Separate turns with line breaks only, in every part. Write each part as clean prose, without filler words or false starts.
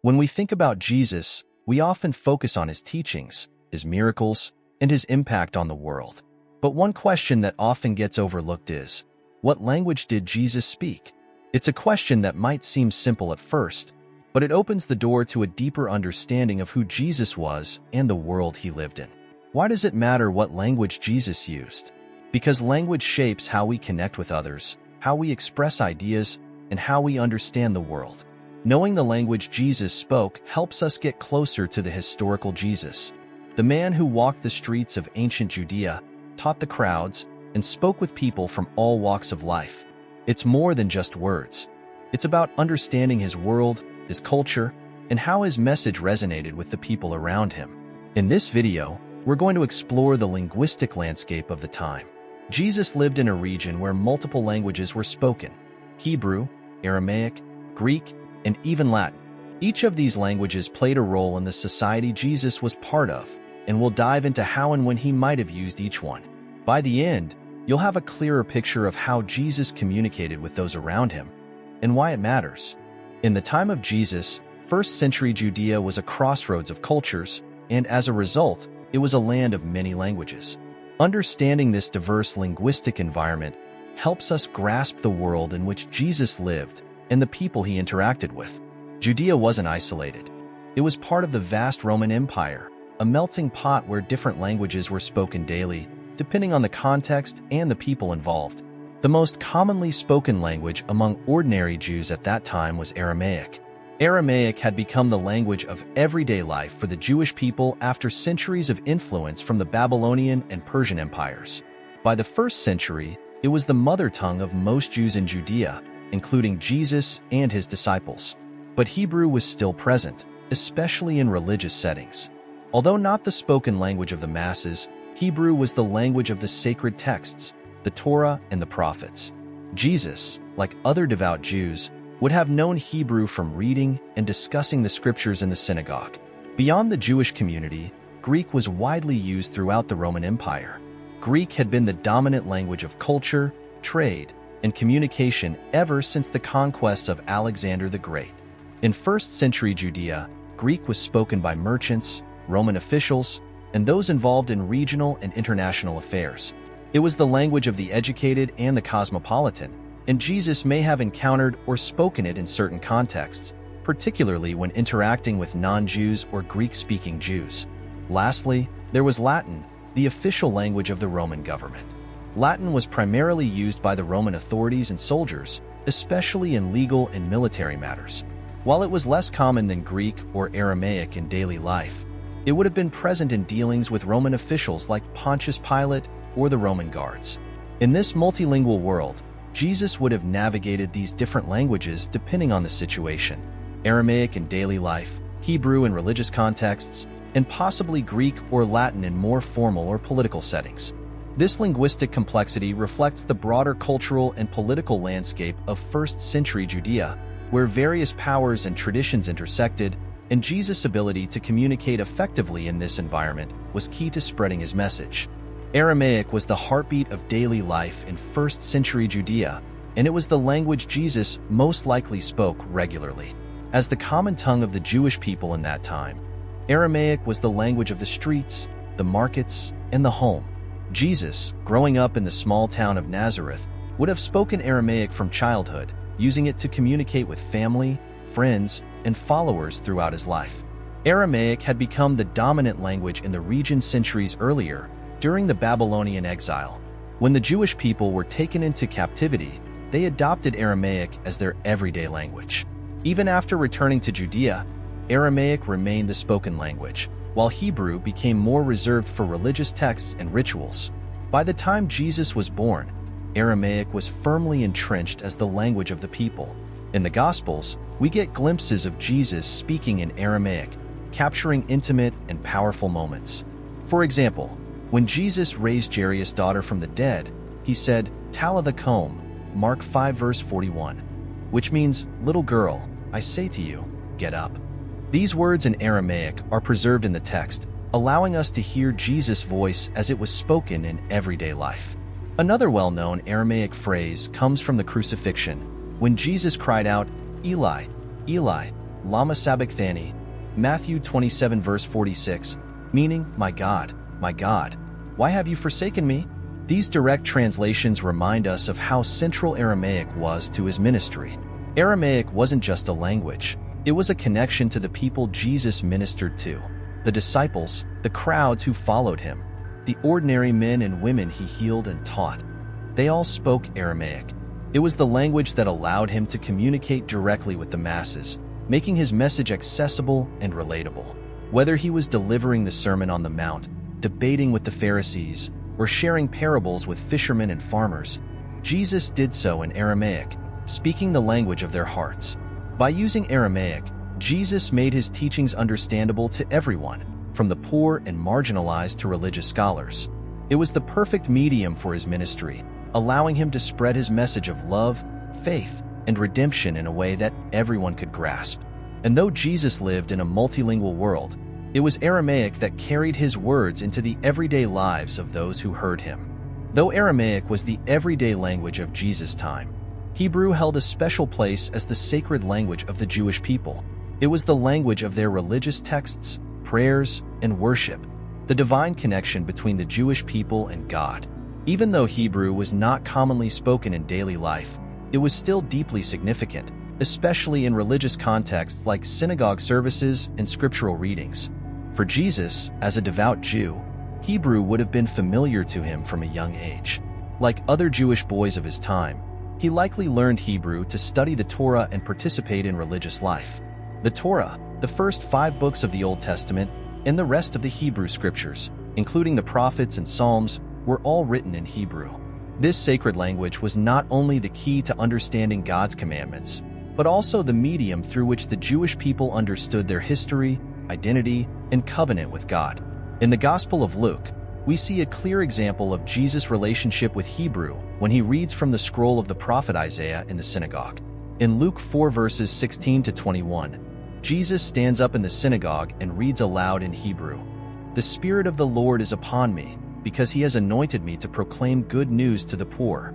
When we think about Jesus, we often focus on his teachings, his miracles, and his impact on the world. But one question that often gets overlooked is, what language did Jesus speak? It's a question that might seem simple at first, but it opens the door to a deeper understanding of who Jesus was and the world he lived in. Why does it matter what language Jesus used? Because language shapes how we connect with others, how we express ideas, and how we understand the world. Knowing the language Jesus spoke helps us get closer to the historical Jesus, the man who walked the streets of ancient Judea, taught the crowds, and spoke with people from all walks of life. It's more than just words. It's about understanding his world, his culture, and how his message resonated with the people around him. In this video, we're going to explore the linguistic landscape of the time. Jesus lived in a region where multiple languages were spoken: Hebrew, Aramaic, Greek, and even Latin. Each of these languages played a role in the society Jesus was part of, and we'll dive into how and when he might have used each one. By the end, you'll have a clearer picture of how Jesus communicated with those around him and why it matters. In the time of Jesus, first-century Judea was a crossroads of cultures, and as a result, it was a land of many languages. Understanding this diverse linguistic environment helps us grasp the world in which Jesus lived and the people he interacted with. Judea wasn't isolated. It was part of the vast Roman Empire, a melting pot where different languages were spoken daily, depending on the context and the people involved. The most commonly spoken language among ordinary Jews at that time was Aramaic. Aramaic had become the language of everyday life for the Jewish people after centuries of influence from the Babylonian and Persian empires. By the 1st century, it was the mother tongue of most Jews in Judea, including Jesus and his disciples. But Hebrew was still present, especially in religious settings. Although not the spoken language of the masses, Hebrew was the language of the sacred texts, the Torah and the prophets. Jesus, like other devout Jews, would have known Hebrew from reading and discussing the scriptures in the synagogue. Beyond the Jewish community, Greek was widely used throughout the Roman Empire. Greek had been the dominant language of culture, trade, and communication ever since the conquests of Alexander the Great. In 1st century Judea, Greek was spoken by merchants, Roman officials, and those involved in regional and international affairs. It was the language of the educated and the cosmopolitan, and Jesus may have encountered or spoken it in certain contexts, particularly when interacting with non-Jews or Greek-speaking Jews. Lastly, there was Latin, the official language of the Roman government. Latin was primarily used by the Roman authorities and soldiers, especially in legal and military matters. While it was less common than Greek or Aramaic in daily life, it would have been present in dealings with Roman officials like Pontius Pilate or the Roman guards. In this multilingual world, Jesus would have navigated these different languages depending on the situation: Aramaic in daily life, Hebrew in religious contexts, and possibly Greek or Latin in more formal or political settings. This linguistic complexity reflects the broader cultural and political landscape of 1st century Judea, where various powers and traditions intersected, and Jesus' ability to communicate effectively in this environment was key to spreading his message. Aramaic was the heartbeat of daily life in 1st century Judea, and it was the language Jesus most likely spoke regularly. As the common tongue of the Jewish people in that time, Aramaic was the language of the streets, the markets, and the home. Jesus, growing up in the small town of Nazareth, would have spoken Aramaic from childhood, using it to communicate with family, friends, and followers throughout his life. Aramaic had become the dominant language in the region centuries earlier, during the Babylonian exile. When the Jewish people were taken into captivity, they adopted Aramaic as their everyday language. Even after returning to Judea, Aramaic remained the spoken language, while Hebrew became more reserved for religious texts and rituals. By the time Jesus was born, Aramaic was firmly entrenched as the language of the people. In the Gospels, we get glimpses of Jesus speaking in Aramaic, capturing intimate and powerful moments. For example, when Jesus raised Jairus' daughter from the dead, he said, "Talitha koum," Mark 5 verse 41, which means, "Little girl, I say to you, get up." These words in Aramaic are preserved in the text, allowing us to hear Jesus' voice as it was spoken in everyday life. Another well-known Aramaic phrase comes from the crucifixion, when Jesus cried out, "Eli, Eli, Lama Sabachthani, Matthew 27 verse 46, meaning, my God, why have you forsaken me? These direct translations remind us of how central Aramaic was to his ministry. Aramaic wasn't just a language, it was a connection to the people Jesus ministered to, the disciples, the crowds who followed him, the ordinary men and women he healed and taught. They all spoke Aramaic. It was the language that allowed him to communicate directly with the masses, making his message accessible and relatable. Whether he was delivering the Sermon on the Mount, debating with the Pharisees, or sharing parables with fishermen and farmers, Jesus did so in Aramaic, speaking the language of their hearts. By using Aramaic, Jesus made his teachings understandable to everyone, from the poor and marginalized to religious scholars. It was the perfect medium for his ministry, allowing him to spread his message of love, faith, and redemption in a way that everyone could grasp. And though Jesus lived in a multilingual world, it was Aramaic that carried his words into the everyday lives of those who heard him. Though Aramaic was the everyday language of Jesus' time, Hebrew held a special place as the sacred language of the Jewish people. It was the language of their religious texts, prayers, and worship, the divine connection between the Jewish people and God. Even though Hebrew was not commonly spoken in daily life, it was still deeply significant, especially in religious contexts like synagogue services and scriptural readings. For Jesus, as a devout Jew, Hebrew would have been familiar to him from a young age. Like other Jewish boys of his time, he likely learned Hebrew to study the Torah and participate in religious life. The Torah, the first 5 books of the Old Testament, and the rest of the Hebrew scriptures, including the prophets and Psalms, were all written in Hebrew. This sacred language was not only the key to understanding God's commandments, but also the medium through which the Jewish people understood their history, identity, and covenant with God. In the Gospel of Luke, we see a clear example of Jesus' relationship with Hebrew when he reads from the scroll of the prophet Isaiah in the synagogue. In Luke 4 verses 16 to 21, Jesus stands up in the synagogue and reads aloud in Hebrew, "The Spirit of the Lord is upon me, because he has anointed me to proclaim good news to the poor."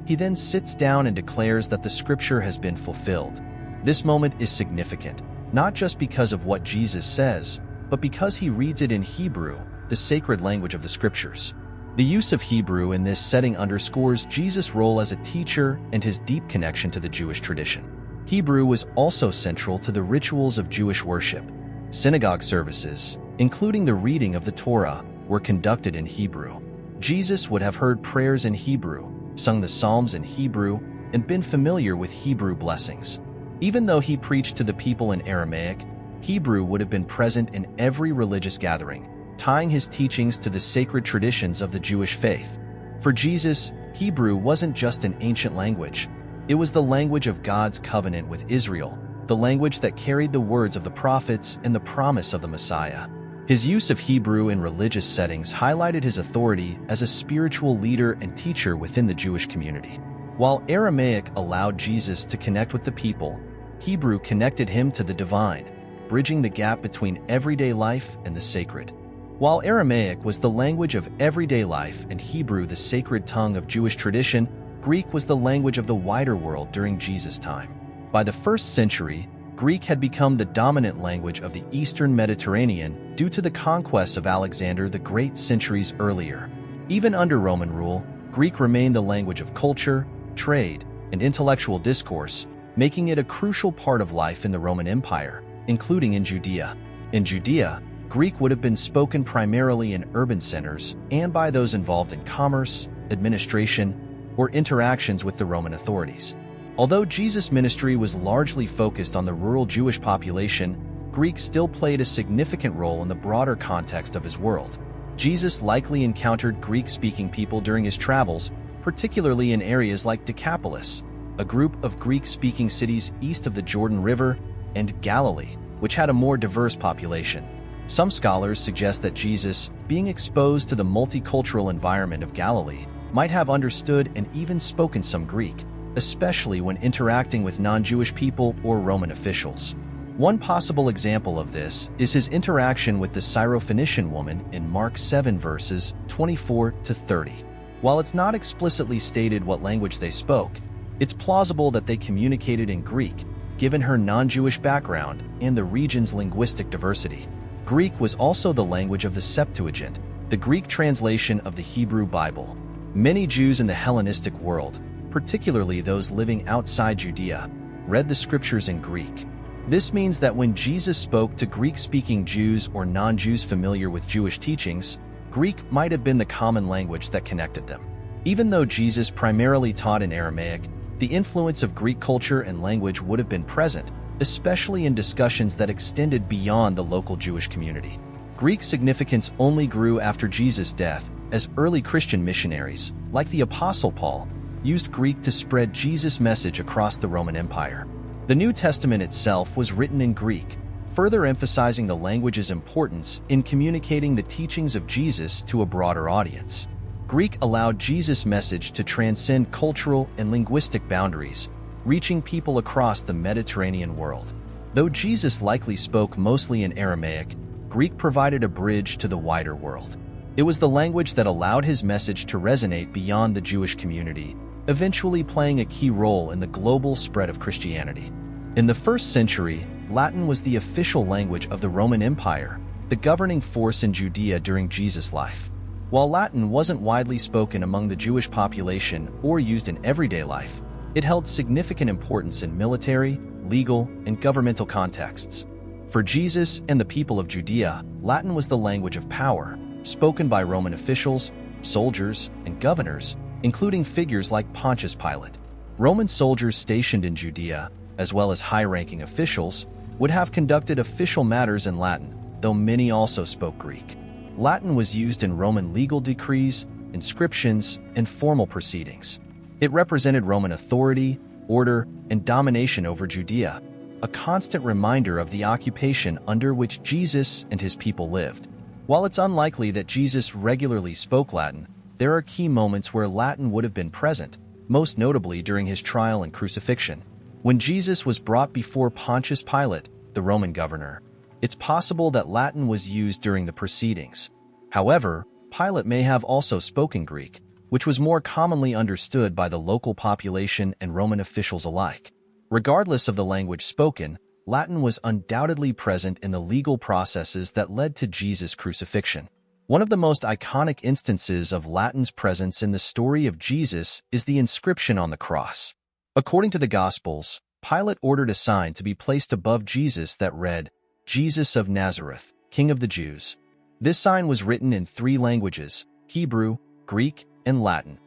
He then sits down and declares that the scripture has been fulfilled. This moment is significant, not just because of what Jesus says, but because he reads it in Hebrew, the sacred language of the scriptures. The use of Hebrew in this setting underscores Jesus' role as a teacher and his deep connection to the Jewish tradition. Hebrew was also central to the rituals of Jewish worship. Synagogue services, including the reading of the Torah, were conducted in Hebrew. Jesus would have heard prayers in Hebrew, sung the Psalms in Hebrew, and been familiar with Hebrew blessings. Even though he preached to the people in Aramaic, Hebrew would have been present in every religious gathering, tying his teachings to the sacred traditions of the Jewish faith. For Jesus, Hebrew wasn't just an ancient language. It was the language of God's covenant with Israel, the language that carried the words of the prophets and the promise of the Messiah. His use of Hebrew in religious settings highlighted his authority as a spiritual leader and teacher within the Jewish community. While Aramaic allowed Jesus to connect with the people, Hebrew connected him to the divine, bridging the gap between everyday life and the sacred. While Aramaic was the language of everyday life and Hebrew the sacred tongue of Jewish tradition, Greek was the language of the wider world during Jesus' time. By the 1st century, Greek had become the dominant language of the Eastern Mediterranean due to the conquests of Alexander the Great centuries earlier. Even under Roman rule, Greek remained the language of culture, trade, and intellectual discourse, making it a crucial part of life in the Roman Empire, including in Judea. In Judea, Greek would have been spoken primarily in urban centers and by those involved in commerce, administration, or interactions with the Roman authorities. Although Jesus' ministry was largely focused on the rural Jewish population, Greek still played a significant role in the broader context of his world. Jesus likely encountered Greek-speaking people during his travels, particularly in areas like Decapolis, a group of Greek-speaking cities east of the Jordan River, and Galilee, which had a more diverse population. Some scholars suggest that Jesus, being exposed to the multicultural environment of Galilee, might have understood and even spoken some Greek, especially when interacting with non-Jewish people or Roman officials. One possible example of this is his interaction with the Syrophoenician woman in Mark 7 verses 24 to 30. While it's not explicitly stated what language they spoke, it's plausible that they communicated in Greek, given her non-Jewish background and the region's linguistic diversity. Greek was also the language of the Septuagint, the Greek translation of the Hebrew Bible. Many Jews in the Hellenistic world, particularly those living outside Judea, read the scriptures in Greek. This means that when Jesus spoke to Greek-speaking Jews or non-Jews familiar with Jewish teachings, Greek might have been the common language that connected them. Even though Jesus primarily taught in Aramaic, the influence of Greek culture and language would have been present, especially in discussions that extended beyond the local Jewish community. Greek's significance only grew after Jesus' death, as early Christian missionaries, like the Apostle Paul, used Greek to spread Jesus' message across the Roman Empire. The New Testament itself was written in Greek, further emphasizing the language's importance in communicating the teachings of Jesus to a broader audience. Greek allowed Jesus' message to transcend cultural and linguistic boundaries, reaching people across the Mediterranean world. Though Jesus likely spoke mostly in Aramaic, Greek provided a bridge to the wider world. It was the language that allowed his message to resonate beyond the Jewish community, eventually playing a key role in the global spread of Christianity. In the 1st century, Latin was the official language of the Roman Empire, the governing force in Judea during Jesus' life. While Latin wasn't widely spoken among the Jewish population or used in everyday life, it held significant importance in military, legal, and governmental contexts. For Jesus and the people of Judea, Latin was the language of power, spoken by Roman officials, soldiers, and governors, including figures like Pontius Pilate. Roman soldiers stationed in Judea, as well as high-ranking officials, would have conducted official matters in Latin, though many also spoke Greek. Latin was used in Roman legal decrees, inscriptions, and formal proceedings. It represented Roman authority, order, and domination over Judea, a constant reminder of the occupation under which Jesus and his people lived. While it's unlikely that Jesus regularly spoke Latin, there are key moments where Latin would have been present, most notably during his trial and crucifixion. When Jesus was brought before Pontius Pilate, the Roman governor, it's possible that Latin was used during the proceedings. However, Pilate may have also spoken Greek, which was more commonly understood by the local population and Roman officials alike. Regardless of the language spoken, Latin was undoubtedly present in the legal processes that led to Jesus' crucifixion. One of the most iconic instances of Latin's presence in the story of Jesus is the inscription on the cross. According to the Gospels, Pilate ordered a sign to be placed above Jesus that read, "Jesus of Nazareth, King of the Jews." This sign was written in 3 languages, Hebrew, Greek, and Latin,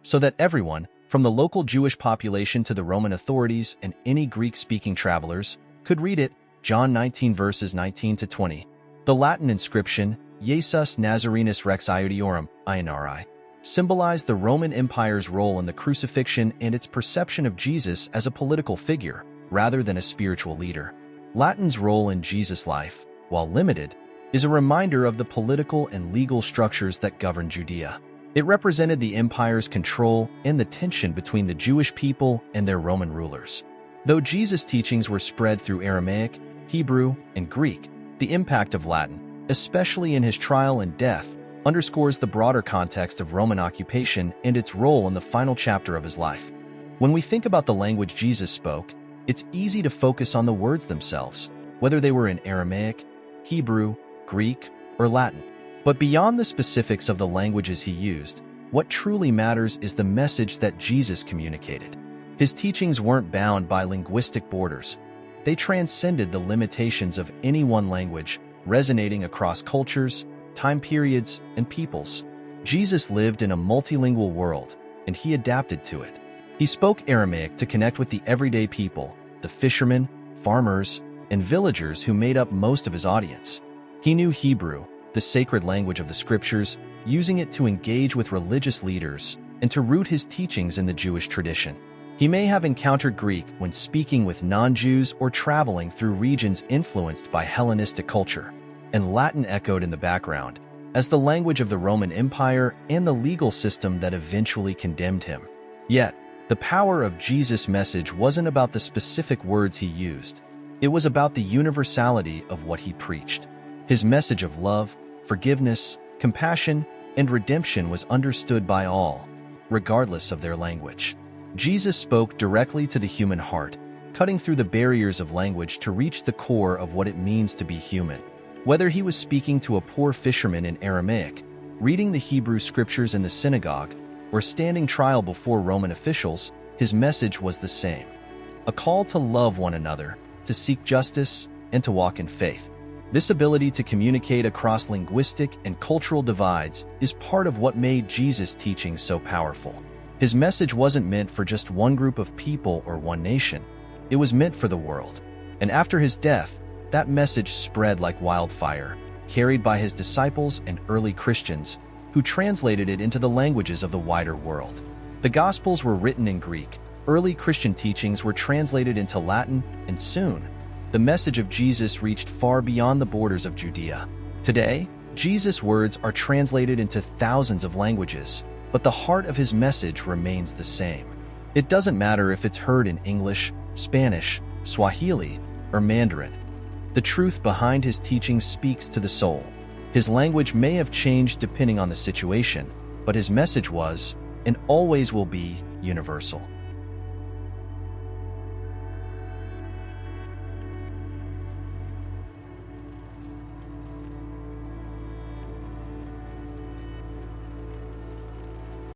so that everyone, from the local Jewish population to the Roman authorities and any Greek-speaking travelers, could read it. John 19 verses 19 to 20. The Latin inscription, Jesus Nazarenus Rex Iudiorum, INRI, symbolized the Roman Empire's role in the crucifixion and its perception of Jesus as a political figure, rather than a spiritual leader. Latin's role in Jesus' life, while limited, is a reminder of the political and legal structures that governed Judea. It represented the empire's control and the tension between the Jewish people and their Roman rulers. Though Jesus' teachings were spread through Aramaic, Hebrew, and Greek, the impact of Latin, especially in his trial and death, underscores the broader context of Roman occupation and its role in the final chapter of his life. When we think about the language Jesus spoke, it's easy to focus on the words themselves, whether they were in Aramaic, Hebrew, Greek, or Latin. But beyond the specifics of the languages he used, what truly matters is the message that Jesus communicated. His teachings weren't bound by linguistic borders. They transcended the limitations of any one language, resonating across cultures, time periods, and peoples. Jesus lived in a multilingual world, and he adapted to it. He spoke Aramaic to connect with the everyday people, the fishermen, farmers, and villagers who made up most of his audience. He knew Hebrew, the sacred language of the scriptures, using it to engage with religious leaders and to root his teachings in the Jewish tradition. He may have encountered Greek when speaking with non-Jews or traveling through regions influenced by Hellenistic culture, and Latin echoed in the background as the language of the Roman Empire and the legal system that eventually condemned him. Yet, the power of Jesus' message wasn't about the specific words he used. It was about the universality of what he preached. His message of love, forgiveness, compassion, and redemption was understood by all, regardless of their language. Jesus spoke directly to the human heart, cutting through the barriers of language to reach the core of what it means to be human. Whether he was speaking to a poor fisherman in Aramaic, reading the Hebrew scriptures in the synagogue, or standing trial before Roman officials, his message was the same: a call to love one another, to seek justice, and to walk in faith. This ability to communicate across linguistic and cultural divides is part of what made Jesus' teaching so powerful. His message wasn't meant for just one group of people or one nation. It was meant for the world. And after his death, that message spread like wildfire, carried by his disciples and early Christians, who translated it into the languages of the wider world. The Gospels were written in Greek. Early Christian teachings were translated into Latin, and soon, the message of Jesus reached far beyond the borders of Judea. Today, Jesus' words are translated into thousands of languages, but the heart of his message remains the same. It doesn't matter if it's heard in English, Spanish, Swahili, or Mandarin. The truth behind his teaching speaks to the soul. His language may have changed depending on the situation, but his message was, and always will be, universal.